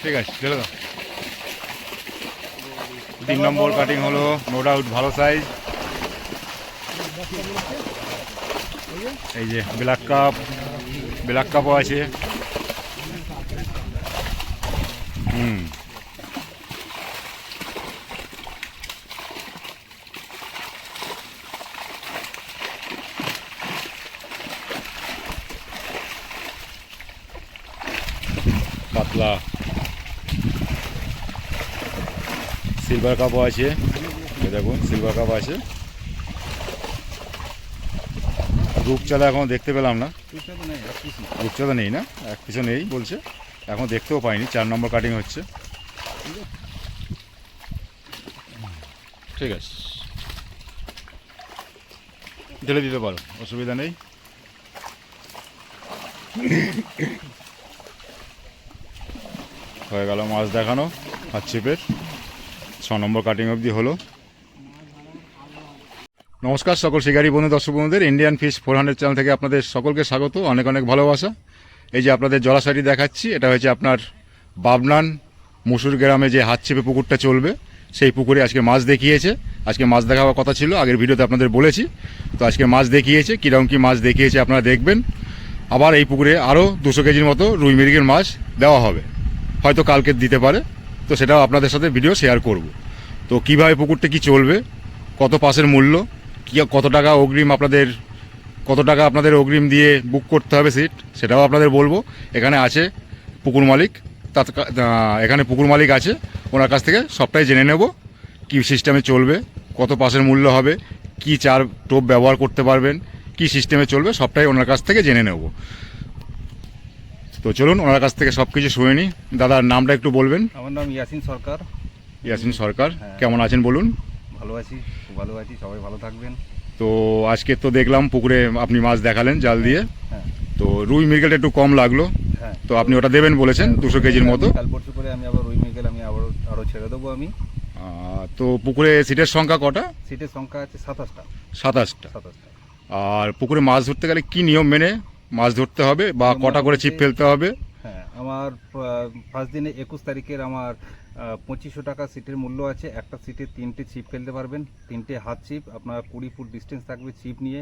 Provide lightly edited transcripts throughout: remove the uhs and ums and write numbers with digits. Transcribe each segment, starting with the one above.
ঠিক আছে, ঢেলে দাও। 3 নম্বর কাটিং হলো, নো ডাউট ভালো সাইজ। এই যে ব্ল্যাক কাপও আছে। পাতলা সিলভার কাপও আছে, দেখুন সিলভার কাপ আছে। রূপচাঁদা এখন দেখতে পেলাম না, রূপচাঁদা নেই না, এক পিছু নেই বলছে, এখন দেখতেও পাইনি। 4 নম্বর কাটিং হচ্ছে। ঠিক আছে, ঢেলে দিতে পারো, অসুবিধা নেই। হয়ে গেল মাছ দেখানো হাত ছিপের। 6 নম্বর কাটিং অবধি হলো। নমস্কার সকল শিকারী বন্ধু, দর্শক বন্ধুদের ইন্ডিয়ান ফিশ 400 চ্যানেল থেকে আপনাদের সকলকে স্বাগত, অনেক অনেক ভালোবাসা। এই যে আপনাদের জলাশয়টি দেখাচ্ছি, এটা হচ্ছে আপনার বাবনান মুসুর গ্রামে যে হাত ছিপে পুকুরটা চলবে, সেই পুকুরে আজকে মাছ দেখিয়েছে। আজকে মাছ দেখাবার কথা ছিল, আগের ভিডিওতে আপনাদের বলেছি। তো আজকে মাছ দেখিয়েছে, কীরকম কী মাছ দেখিয়েছে আপনারা দেখবেন। আবার এই পুকুরে আরও 200 কেজির মতো রুই মৃগের মাছ দেওয়া হবে, হয়তো কালকে দিতে পারে। তো সেটাও আপনাদের সাথে ভিডিও শেয়ার করব। তো কীভাবে পুকুরটা কি চলবে, কত পাসের মূল্য, কী কত টাকা আপনাদের অগ্রিম দিয়ে বুক করতে হবে সিট, সেটাও আপনাদের বলবো। এখানে আছে পুকুর মালিক, এখানে পুকুর মালিক আছে, ওনার কাছ থেকে সবটাই জেনে নেব। কী সিস্টেমে চলবে, কত পাসের মূল্য হবে, কি চার টোপ ব্যবহার করতে পারবেন, কি সিস্টেমে চলবে, সবটাই ওনার কাছ থেকে জেনে নেব। তো চলুন ওনার কাছ থেকে সব কিছু শুনে নিই। দাদার নামটা একটু বলবেন। আমার নাম ইয়াসিন সরকার। ইয়াসিন সরকার, কেমন আছেন বলুন? ভালো আছি, খুব ভালো আছি, সবাই ভালো থাকবেন। তো আজকে তো দেখলাম পুকুরে আপনি মাছ দেখালেন জাল দিয়ে। হ্যাঁ, তো রুই মৃগেলটা একটু কম লাগলো। হ্যাঁ, তো আপনি ওটা দেবেন বলেছেন 200 কেজির মতো। কাল পরশু করে আমি আবার রুই মৃগেল আমি আরও ছেড়ে দেবো আমি। তো পুকুরে সিটের সংখ্যা কটা? সিটের সংখ্যা আছে 27টা। 27টা। 27টা। আর পুকুরে মাছ ধরতে গেলে কি নিয়ম মেনে মাছ ধরতে হবে, বা কটা করে ছিপ ফেলতে হবে? হ্যাঁ, আমার ফার্স্ট দিনে 21 তারিখের আমার 2500 টাকা সিটের মূল্য আছে। একটা সিটে 3টে ছিপ ফেলতে পারবেন, 3টে হাত ছিপ। আপনার 20 ফুট ডিস্টেন্স থাকবে ছিপ নিয়ে।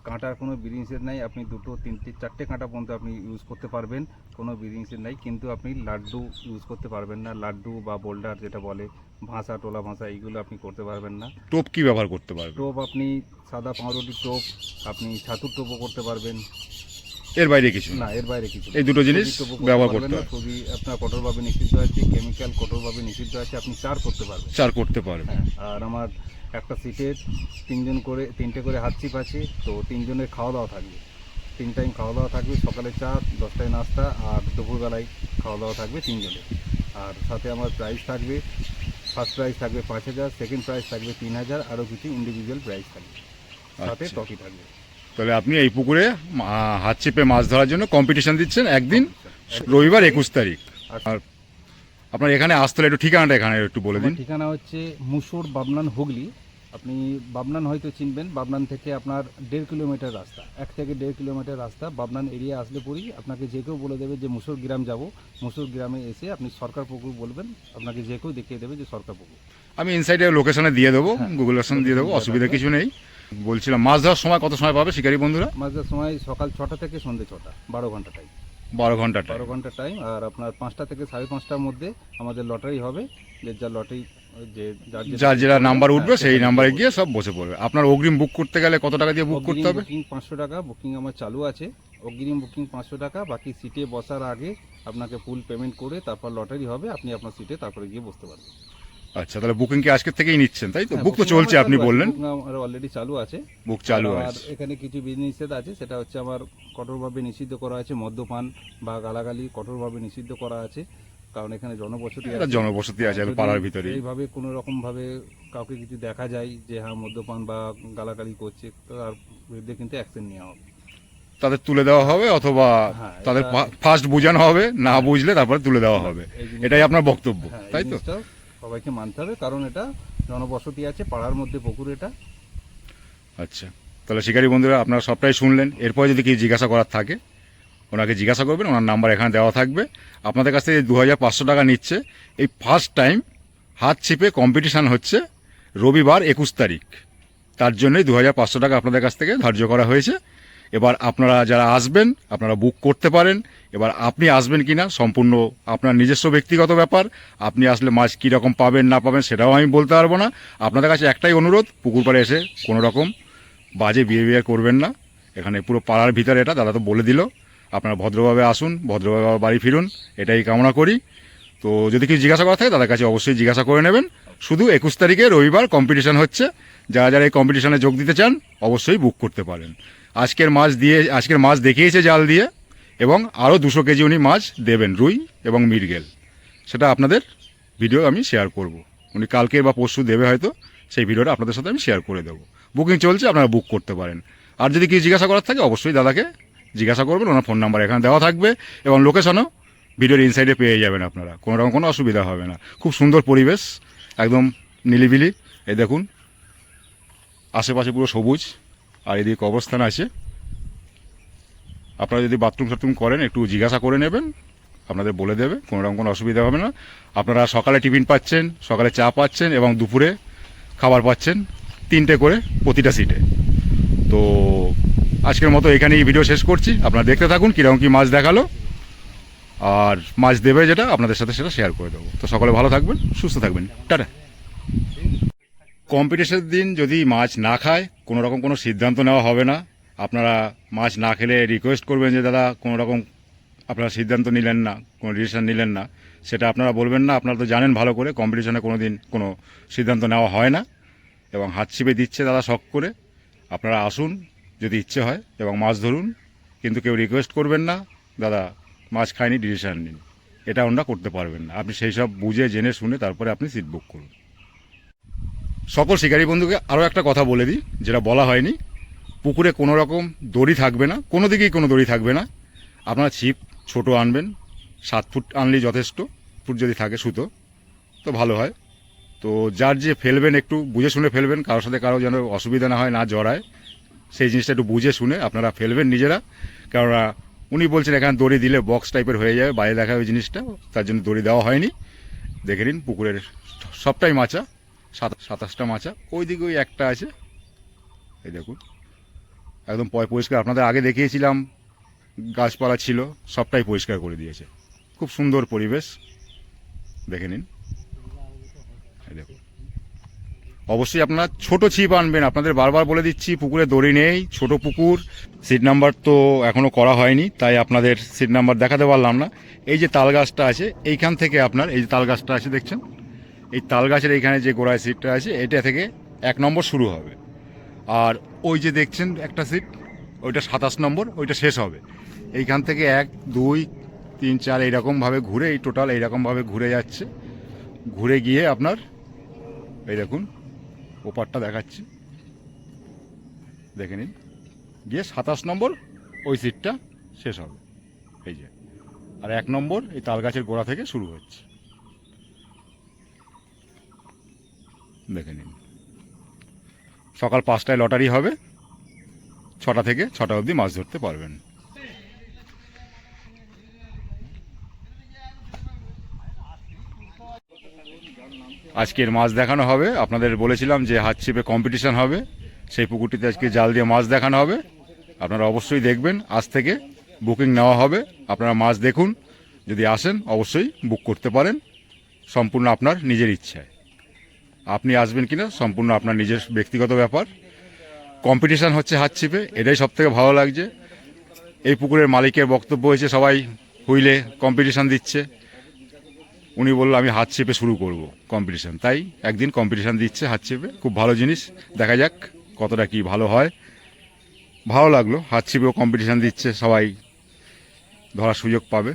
কাঁটার কোনো বিধিনিষেধ নাই, আপনি 2, 3, 4টে কাঁটা পর্যন্ত আপনি ইউজ করতে পারবেন, কোনো বিধিনিষেধ নাই। কিন্তু আপনি লাড্ডু ইউজ করতে পারবেন না, লাড্ডু বা বোল্ডার যেটা বলে, ভাঁসা টোলা ভাঁসা, এইগুলো আপনি করতে পারবেন না। টোপ কি ব্যবহার করতে পারবেন? টোপ আপনি সাদা পাউরুটি টোপ, আপনি ছাতুর টোপও করতে পারবেন। এর বাইরে কিছু না, এর বাইরে কিছু, এই দুটো জিনিস ব্যবহার করতে হবে। খুবই আপনার কঠোরভাবে নিষিদ্ধ আছে, কেমিক্যাল কঠোরভাবে নিষিদ্ধ আছে। আপনি চার করতে পারবেন, চার করতে পারবেন। হ্যাঁ। আর আমার একটা সিটের 3টে করে হাত ছিপ আছে। তো 3জনের খাওয়া দাওয়া থাকবে, 3 টাইম খাওয়া দাওয়া থাকবে, সকালে চা, 10টায় নাস্তা, আর দুপুরবেলায় খাওয়া দাওয়া থাকবে 3জনের। আর সাথে আমার প্রাইস থাকবে, ফার্স্ট প্রাইস থাকবে 5000, সেকেন্ড প্রাইস থাকবে 3000, আরও কিছু ইন্ডিভিজুয়াল প্রাইস থাকবে, সাথে ট্রফি থাকবে। তাহলে আপনি এই পুকুরে হাত ছিপে মাছ ধরার জন্য কম্পিটিশন দিচ্ছেন একদিন, রবিবার 21 তারিখ। আর আপনার এখানে আসতে হলে একটু ঠিকানাটা এখানে একটু বলে দিন। ঠিকানা হচ্ছে মুসুর বাবনান হুগলি। আপনি বাবনান হয়তো চিনবেন, বাবনান থেকে আপনার 1.5 কিলোমিটার রাস্তা, 1 থেকে 1.5 কিলোমিটার রাস্তা। বাবনান এরিয়া আসলে পরেই আপনাকে যে কেউ বলে দেবে যে মুসুর গ্রাম যাব। মুসুর গ্রামে এসে আপনি সরকার পুকুর বলবেন, আপনাকে যে কেউ দেখিয়ে দেবে যে সরকার পুকুর। আমি ইনসাইডে লোকেশনে দিয়ে দেবো, গুগল লোকেশন দিয়ে দেবো, অসুবিধা কিছু নেই। বলছিলাম মাছ ধরার সময় কত সময় পাবে শিকারী বন্ধুরা? মাছ ধরার সময় সকাল 6টা থেকে সন্ধ্যে 6টা, 12 ঘন্টা টাইম। 12 ঘন্টা 12 ঘন্টা টাইম। আর আপনার 5টা থেকে 5:30টার মধ্যে আমাদের লটারি হবে, যে যার লটারি, যে যার যেটা নাম্বার উঠবে সেই নাম্বারে গিয়ে সব বসে পড়বে। আপনার অগ্রিম বুক করতে গেলে কত টাকা দিয়ে বুক করতে হবে? বুকিং 500 টাকা বুকিং আমার চালু আছে। অগ্রিম বুকিং 500 টাকা, বাকি সিটে বসার আগে আপনাকে ফুল পেমেন্ট করে তারপর লটারি হবে, আপনি আপনার সিটে তারপরে গিয়ে বসতে পারবেন। আচ্ছা, তাহলে বুকিং কি আজকের থেকেই নিচ্ছেন, তাই তো? বুক তো চলছে আপনি বললেন। আমার অলরেডি চালু আছে, বুক চালু আর আছে। এখানে কিছু বিধিনিষেধ আছে, সেটা হচ্ছে আমার কঠোরভাবে নিষিদ্ধ করা আছে, মদ্যপান বা গালাগালি কঠোরভাবে নিষিদ্ধ করা আছে, কারণ এখানে জনবসতি আছে। জনবসতি আছে পাড়ার ভিতরে। এইভাবে কোনো রকম ভাবে কাউকে কিছু দেখা যায় যে হ্যাঁ মদ্যপান বা গালাগালি করছে, তার বিরুদ্ধে কিন্তু অ্যাকশন নেওয়া হবে, তাদের তুলে দেওয়া হবে, অথবা তাদের ফার্স্ট বোঝানো হবে, না বুঝলে তারপরে তুলে দেওয়া হবে। এটাই আপনার বক্তব্য, তাই তো? সবাইকে মানতে হবে, কারণ এটা জনবসতি আছে, পাড়ার মধ্যে পুকুর এটা। আচ্ছা, তাহলে শিকারী বন্ধুরা আপনারা সবটাই শুনলেন। এরপর যদি কি জিজ্ঞাসা করার থাকে ওনাকে জিজ্ঞাসা করবেন, ওনার নাম্বার এখানে দেওয়া থাকবে। আপনাদের কাছ থেকে 2500 টাকা নিচ্ছে। এই ফার্স্ট টাইম হাত ছিপে কম্পিটিশান হচ্ছে রবিবার 21 তারিখ, তার জন্যই 2500 টাকা আপনাদের কাছ থেকে ধার্য করা হয়েছে। এবার আপনারা যারা আসবেন আপনারা বুক করতে পারেন। এবার আপনি আসবেন কিনা সম্পূর্ণ আপনার নিজস্ব ব্যক্তিগত ব্যাপার। আপনি আসলে মাছ কীরকম পাবেন না পাবেন সেটাও আমি বলতে পারবো না। আপনাদের কাছে একটাই অনুরোধ, পুকুর পাড়ে এসে কোনো রকম বাজে বিহেভিয়ার করবেন না। এখানে পুরো পাড়ার ভিতরে, এটা দাদা তো বলে দিল। আপনারা ভদ্রভাবে আসুন, ভদ্রভাবে বাড়ি ফিরুন, এটাই কামনা করি। তো যদি কিছু জিজ্ঞাসা করা থাকে তাদের কাছে অবশ্যই জিজ্ঞাসা করে নেবেন। শুধু 21 তারিখে রবিবার কম্পিটিশান হচ্ছে। যারা যারা এই কম্পিটিশানে যোগ দিতে চান অবশ্যই বুক করতে পারেন। আজকের মাছ দেখিয়েছে জাল দিয়ে, এবং আরও 200 কেজি উনি মাছ দেবেন, রুই এবং মৃগেল। সেটা আপনাদের ভিডিও আমি শেয়ার করব। উনি কালকে বা পরশু দেবে হয়তো, সেই ভিডিওটা আপনাদের সাথে আমি শেয়ার করে দেবো। বুকিং চলছে, আপনারা বুক করতে পারেন। আর যদি কিছু জিজ্ঞাসা করার থাকে অবশ্যই দাদাকে জিজ্ঞাসা করবেন, ওনার ফোন নাম্বার এখানে দেওয়া থাকবে, এবং লোকেশনও ভিডিওর ইনসাইডে পেয়ে যাবেন আপনারা। কোনো রকম কোনো অসুবিধা হবে না। খুব সুন্দর পরিবেশ, একদম নিলিবিলি। এই দেখুন আশেপাশে পুরো সবুজ, আর এদিকে কবরস্থান আছে। আপনারা যদি বাথরুম টাথরুম করেন একটু জিজ্ঞাসা করে নেবেন, আপনাদের বলে দেবে, কোনো রকম কোনো অসুবিধা হবে না। আপনারা সকালে টিফিন পাচ্ছেন, সকালে চা পাচ্ছেন, এবং দুপুরে খাবার পাচ্ছেন 3টে করে প্রতিটা সিটে। তো আজকের মতো এখানেই ভিডিও শেষ করছি। আপনারা দেখতে থাকুন কীরকম কী মাছ দেখালো, আর মাছ দেবে যেটা আপনাদের সাথে সেটা শেয়ার করে দেবো। তো সকলে ভালো থাকবেন, সুস্থ থাকবেন, টাটা। কম্পিটিশনের দিন যদি মাছ না খায় কোনো রকম কোনো সিদ্ধান্ত নেওয়া হবে না। আপনারা মাছ না খেলে রিকোয়েস্ট করবেন যে দাদা কোনো রকম আপনারা সিদ্ধান্ত নিলেন না, কোনো ডিসিশন নিলেন না, সেটা আপনারা বলবেন না। আপনারা তো জানেন ভালো করে কম্পিটিশনে কোনো দিন কোনো সিদ্ধান্ত নেওয়া হয় না, এবং হাত ছিপে দিচ্ছে দাদা শখ করে। আপনারা আসুন যদি ইচ্ছে হয় এবং মাছ ধরুন, কিন্তু কেউ রিকোয়েস্ট করবেন না দাদা মাছ খায়নি ডিসিশন নিন, এটা ওনারা করতে পারবেন না। আপনি সেই সব বুঝে জেনে শুনে তারপরে আপনি সিট বুক করুন। সকল শিকারী বন্ধুকে আরও একটা কথা বলে দিই, যেটা বলা হয়নি। পুকুরে কোনো রকম দড়ি থাকবে না, কোনো দিকেই কোনো দড়ি থাকবে না। আপনারা ছিপ ছোট আনবেন, 7 ফুট আনলেই যথেষ্ট। ফুট যদি থাকে সুতো তো ভালো হয়। তো যার যে ফেলবেন একটু বুঝে শুনে ফেলবেন, কারোর সাথে কারো যেন অসুবিধা না হয়, না জড়ায়, সেই জিনিসটা একটু বুঝে শুনে আপনারা ফেলবেন নিজেরা। কেননা উনি বলছেন এখানে দড়ি দিলে বক্স টাইপের হয়ে যাবে, বাইরে দেখা ওই জিনিসটা, তার জন্য দড়ি দেওয়া হয়নি। দেখে নিন পুকুরের সবটাই মাচা, 27টা মাচা। ওই দিকে ওই একটা আছে, এই দেখুন একদম পরিষ্কার। আপনাদের আগে দেখিয়েছিলাম গাছপালা ছিল, সবটাই পরিষ্কার করে দিয়েছে। খুব সুন্দর পরিবেশ, দেখে নিন। এই দেখুন অবশ্যই আপনারা ছোট ছিপ আনবেন। আপনাদের বারবার বলে দিচ্ছি পুকুরে দড়ি নেই, ছোট পুকুর। সিট নাম্বার তো এখনও করা হয়নি, তাই আপনাদের সিট নাম্বার দেখাতে পারলাম না। এই যে তাল গাছটা আছে এইখান থেকে আপনার, এই যে তাল গাছটা আছে দেখছেন, এই তাল গাছের এইখানে যে গোড়ায় সিটটা আছে এটা থেকে 1 নম্বর শুরু হবে। আর ওই যে দেখছেন একটা সিট, ওইটা 27 নম্বর, ওইটা শেষ হবে। এইখান থেকে 1 2 3 4 এইরকমভাবে ঘুরে, এই টোটাল এইরকমভাবে ঘুরে যাচ্ছে। ঘুরে গিয়ে আপনার এই দেখুন ওপারটা দেখাচ্ছি, দেখে নিন, গিয়ে 27 নম্বর ওই সিটটা শেষ হবে। এই যে আর 1 নম্বর এই তাল গাছের গোড়া থেকে শুরু হচ্ছে, দেখে নিন। সকাল 5টায় লটারি হবে, 6টা থেকে 6টা অবধি মাছ ধরতে পারবেন। আজকের মাছ দেখানো হবে। আপনাদের বলেছিলাম যে হাত ছিপে কম্পিটিশান হবে, সেই পুকুরটিতে আজকে জাল দিয়ে মাছ দেখানো হবে। আপনারা অবশ্যই দেখবেন, আজ থেকে বুকিং নেওয়া হবে। আপনারা মাছ দেখুন, যদি আসেন অবশ্যই বুক করতে পারেন, সম্পূর্ণ আপনার নিজের ইচ্ছায়। আপনি আসবেন কিনা সম্পূর্ণ আপনার নিজের ব্যক্তিগত ব্যাপার। কম্পিটিশান হচ্ছে হাত ছিপে, এটাই সবথেকে ভালো লাগছে। এই পুকুরের মালিকের বক্তব্য হয়েছে সবাই হুইলে কম্পিটিশান দিচ্ছে, উনি বললো আমি হাত ছিপে শুরু করব কম্পিটিশান, তাই একদিন কম্পিটিশান দিচ্ছে হাত ছিপে। খুব ভালো জিনিস, দেখা যাক কতটা কি ভালো হয়। ভালো লাগলো, হাত ছিপেও কম্পিটিশান দিচ্ছে, সবাই ধরার সুযোগ পাবে।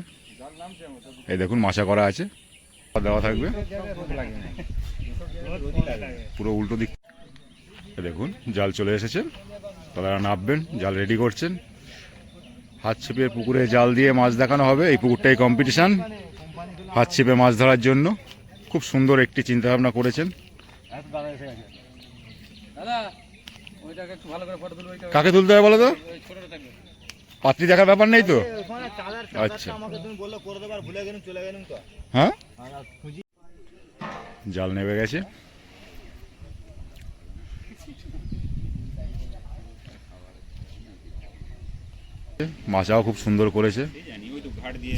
এই দেখুন মাছা করা আছে, দেওয়া থাকবে পুরো উল্টো দিক। দেখুন জাল চলে এসেছে, তারা নামবেন, জাল রেডি করছেন। হাত ছিপের পুকুরে জাল দিয়ে মাছ দেখানো হবে। এই পুকুরটাই কম্পিটিশান হাত ছিপে মাছ ধরার জন্য। খুব সুন্দর একটি চিন্তাভাবনা করেছেন। কাকে তুলতে হবে বলো তো? পাত্রী দেখার ব্যাপার নেই তো? আচ্ছা আমাকে তুমি বললে করে দেবার, ভুলে গেলাম, চলে গেলাম তো। হ্যাঁ, জাল নেমে গেছে। মাছাও খুব সুন্দর করেছে।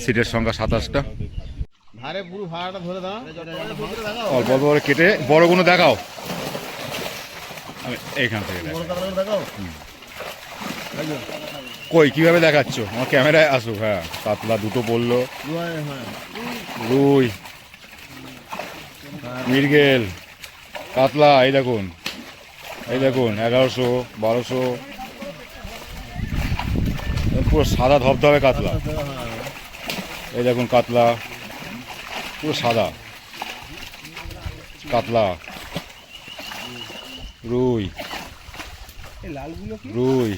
সিটের সংখ্যা 27টা। ধারে পুরো ভাড়াটা ধরে দাও, অল্প অল্প করে কেটে বড়গুলো দেখাও। আমি এইখান থেকে দেখাই। দেখাও। কই কিভাবে দেখাচ্ছ? আমার ক্যামেরায় আসো। হ্যাঁ, কাতলা দুটো পড়লো, রুই, মৃগেল, কাতলা। এই দেখুন, এই দেখুন 1100, 1200, পুরো সাদা ধবধবে কাতলা। এই দেখুন কাতলা, পুরো সাদা কাতলা। রুই, রুই,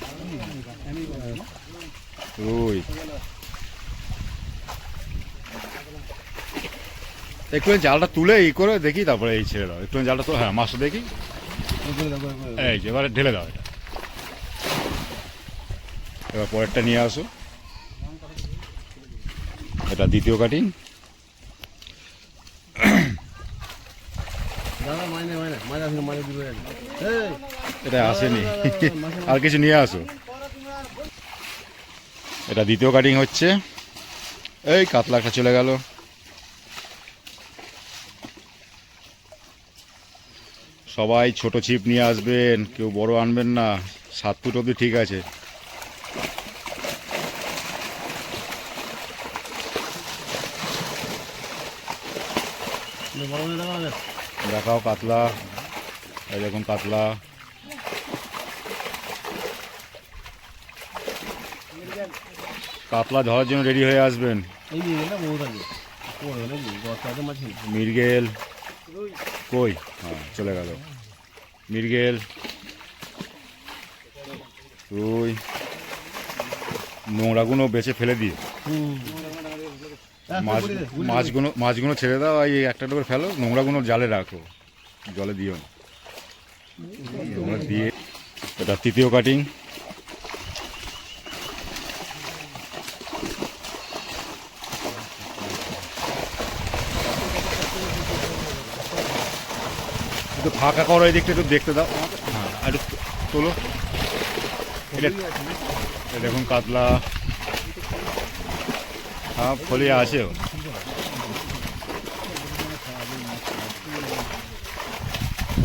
রুই। একটু জালটা তুলে ই করে দেখি, তারপরে এই ছেড়ে দাও। একটু জালটা তো, হ্যাঁ মাছটা দেখি। এই যে এবারে ঢেলে দাও এটা। এবার পরেরটা নিয়ে আসো। এটা দ্বিতীয় কাটিং। এটা আসেনি, আর কিছু নিয়ে আসো। এটা দ্বিতীয় কাটিং হচ্ছে। এই কাতলা একটা চলে গেল। সবাই ছোট ছিপ নিয়ে আসবেন, কেউ বড় আনবেন না। 7 ফুট অবধি ঠিক আছে। দেখাও কাতলা। এই দেখুন কাতলা। কাতলা ধরার জন্য রেডি হয়ে আসবেন। মৃগেল কই? হ্যাঁ চলে গেল। মৃগেল, রুই। নোংরাগুলো বেছে ফেলে দিই। মাছগুলো ছেড়ে দাও, এই একটা করে ফেলো। নোংরাগুলো জালে রাখো, জলে দিও না। নোংরা দিয়ে। এটা তৃতীয় কাটিং। একটু ফাঁকা করো এই দিকটা, একটু দেখতে দাও। হ্যাঁ একটু তোলো। এটা দেখুন কাতলা। হ্যাঁ ফলিয়া আছে।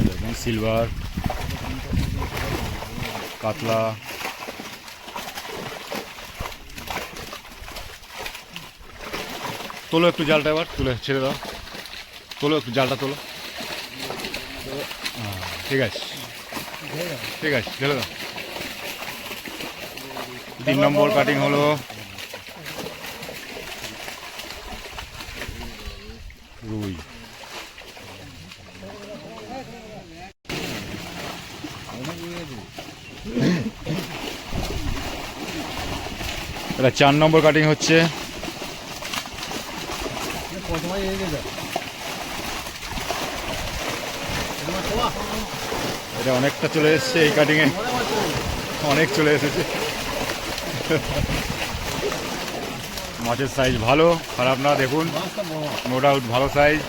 দেখুন সিলভার, কাতলা। তোলো একটু জালটা, এবার তুলে ছেড়ে দাও। তোলো একটু জালটা, তোলো। ঠিক আছে, ঠিক আছে, ঢেলে দাও। 3 নম্বর কাটিং হলো রুই। এটা 4 নম্বর কাটিং হচ্ছে। এটা অনেকটা চলে এসছে এই কাটিংয়ে, অনেক চলে এসেছে। মাছের সাইজ ভালো, খারাপ না। দেখুন নো ডাউট ভালো সাইজ।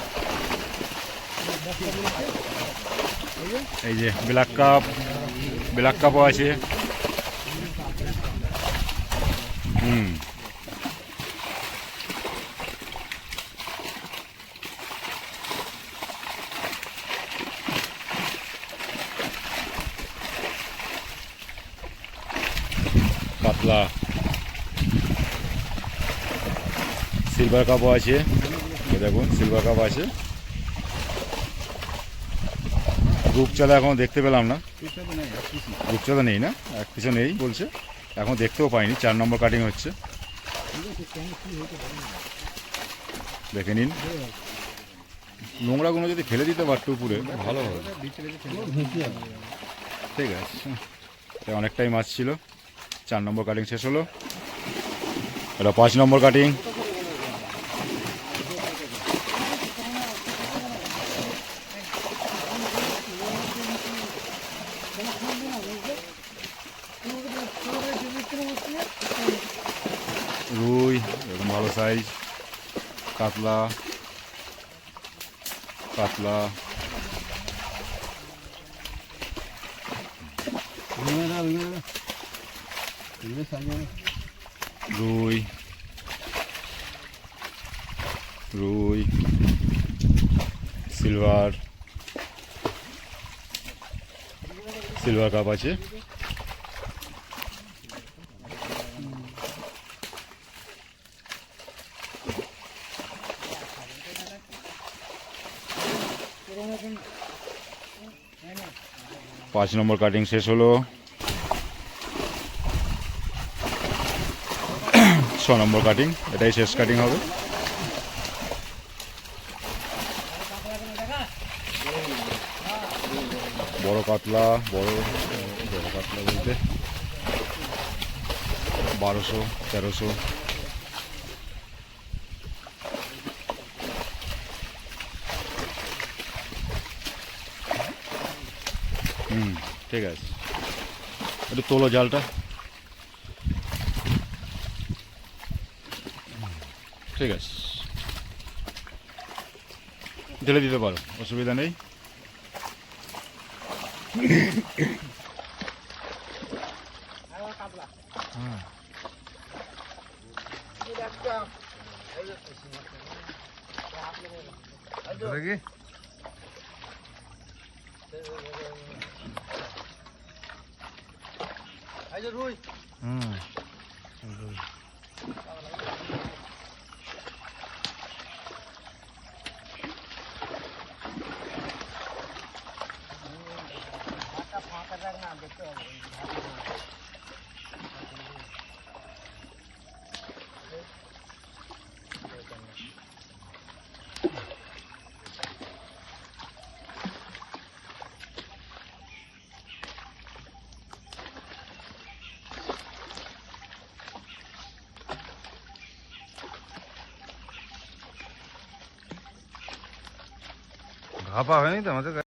এই যে ব্ল্যাক কাপ, ব্ল্যাক কাপও আছে। কাতলা, সিলভার কাপও আছে। দেখুন সিলভার কাপ আছে। রূপচাঁদা এখন দেখতে পেলাম না। রূপচাঁদা নেই না, এক পিছু নেই বলছে, এখন দেখতেও পাইনি। 4 নম্বর কাটিং হচ্ছে, দেখে নিন। নোংরাগুলো যদি ফেলে দিতে পারতো উপরে ভালো হবে। ঠিক আছে, অনেকটাই মাছ ছিল। 4 নম্বর কাটিং শেষ হলো। এটা 5 নম্বর কাটিং। বড় সাইজ কাতলা, কাতলা, রুই, রুই, সিলভার, সিলভার কাপ আছে। পাঁচ নম্বর কাটিং শেষ হলো। 6 নম্বর কাটিং, এটাই শেষ কাটিং হবে। বড় কাতলা, বড় কাতলা বলতে 1200, 1300। ঠিক আছে, একটু তোলো জালটা। ঠিক আছে, ঢেলে দিতে পারো, অসুবিধা নেই। ঘাপা হয়নি তো আমাদের